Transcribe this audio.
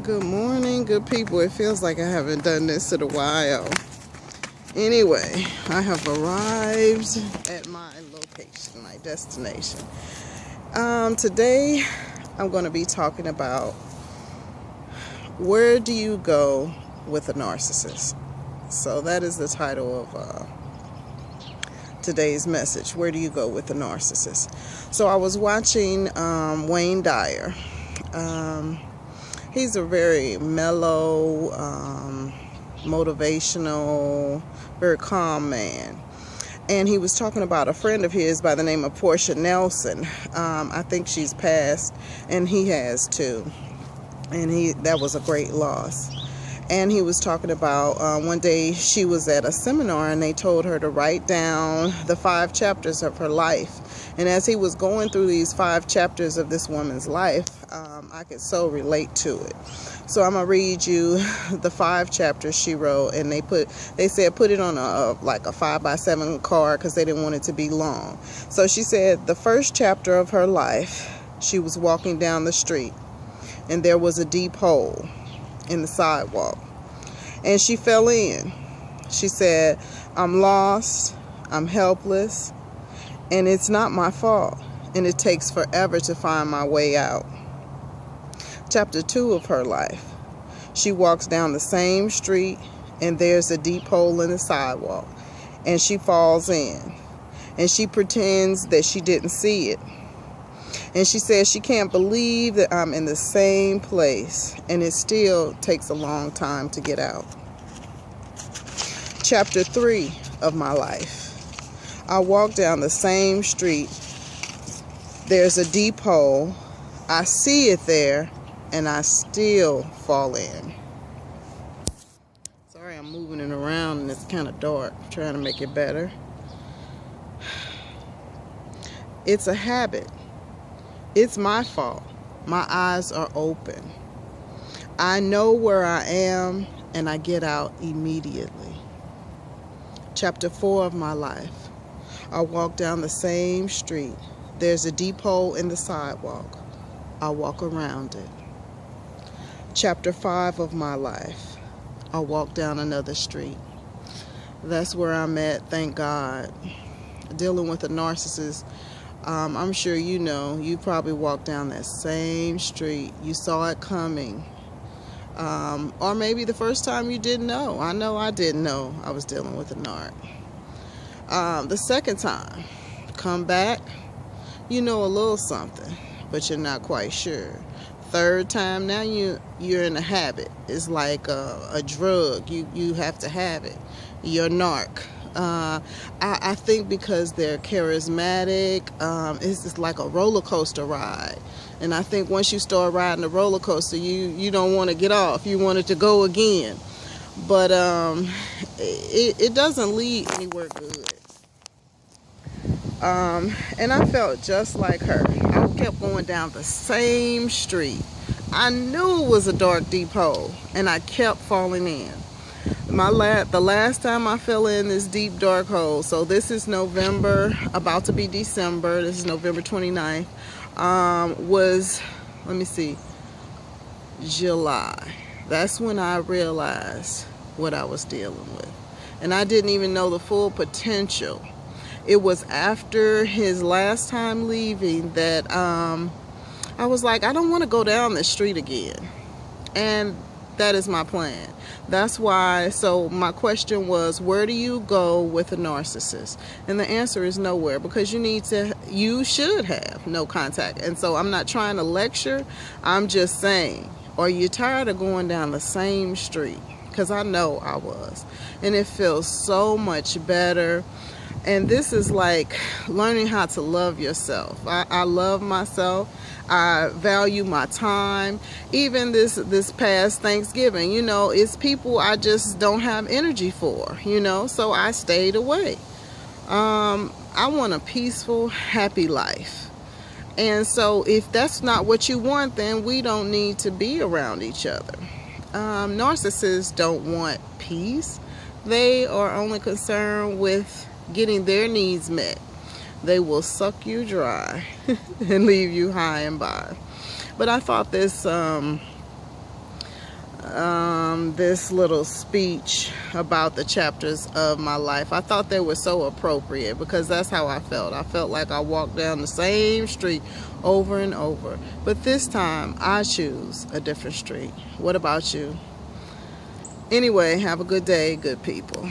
Good morning, good people. It feels like I haven't done this in a while. Anyway, I have arrived at my location, my destination. Today, I'm going to be talking about where do you go with a narcissist? So that is the title of today's message. Where do you go with a narcissist? So I was watching Wayne Dyer. He's a very mellow, motivational, very calm man. And he was talking about a friend of his by the name of Portia Nelson. I think she's passed, and he has too. And that was a great loss. And he was talking about one day she was at a seminar and they told her to write down the 5 chapters of her life. And as he was going through these 5 chapters of this woman's life, I could so relate to it. So I'm gonna read you the 5 chapters she wrote, and they said put it on a 5x7 card because they didn't want it to be long. So she said the first chapter of her life, she was walking down the street and there was a deep hole in the sidewalk and she fell in. She said, I'm lost, I'm helpless, and it's not my fault, and it takes forever to find my way out. Chapter 2 of her life, she walks down the same street and there's a deep hole in the sidewalk and she falls in and she pretends that she didn't see it. And she says she can't believe that I'm in the same place and it still takes a long time to get out. Chapter 3 of my life. I walk down the same street. There's a deep hole. I see it there and I still fall in. Sorry, I'm moving it around and it's kind of dark. I'm trying to make it better. It's a habit. It's my fault. My eyes are open. I know where I am and I get out immediately. Chapter 4 of my life. I walk down the same street. There's a deep hole in the sidewalk. I walk around it. Chapter 5 of my life. I walk down another street. That's where I'm at, thank God. Dealing with a narcissist. I'm sure you probably walked down that same street. You saw it coming. Or maybe the first time you didn't know. I know I didn't know I was dealing with a narc. The second time, come back, you know a little something, but you're not quite sure. Third time, now you're in a habit. It's like a drug. You have to have it. You're narc. I think because they're charismatic, it's just like a roller coaster ride. And I think once you start riding the roller coaster, you don't want to get off. You want it to go again. But it doesn't lead anywhere good. And I felt just like her. I kept going down the same street. I knew it was a dark, deep hole, and I kept falling in. The last time I fell in this deep, dark hole, so this is November, about to be December, this is November 29th, was, let me see, July. That's when I realized what I was dealing with. And I didn't even know the full potential. It was after his last time leaving that I was like, I don't want to go down this street again. And that is my plan. That's why, so my question was, where do you go with a narcissist? And the answer is nowhere, because you should have no contact. And so I'm not trying to lecture. I'm just saying, are you tired of going down the same street? Because I know I was. And it feels so much better. And this is like learning how to love yourself. I love myself. I value my time. Even this past Thanksgiving, it's people I just don't have energy for, so I stayed away. I want a peaceful, happy life. And so if that's not what you want, then we don't need to be around each other. Narcissists don't want peace. They are only concerned with getting their needs met. They will suck you dry and leave you high and by. But I thought this this little speech about the chapters of my life. I thought they were so appropriate because that's how I felt. I felt like I walked down the same street over and over. But this time, I choose a different street. What about you? Anyway, have a good day, good people.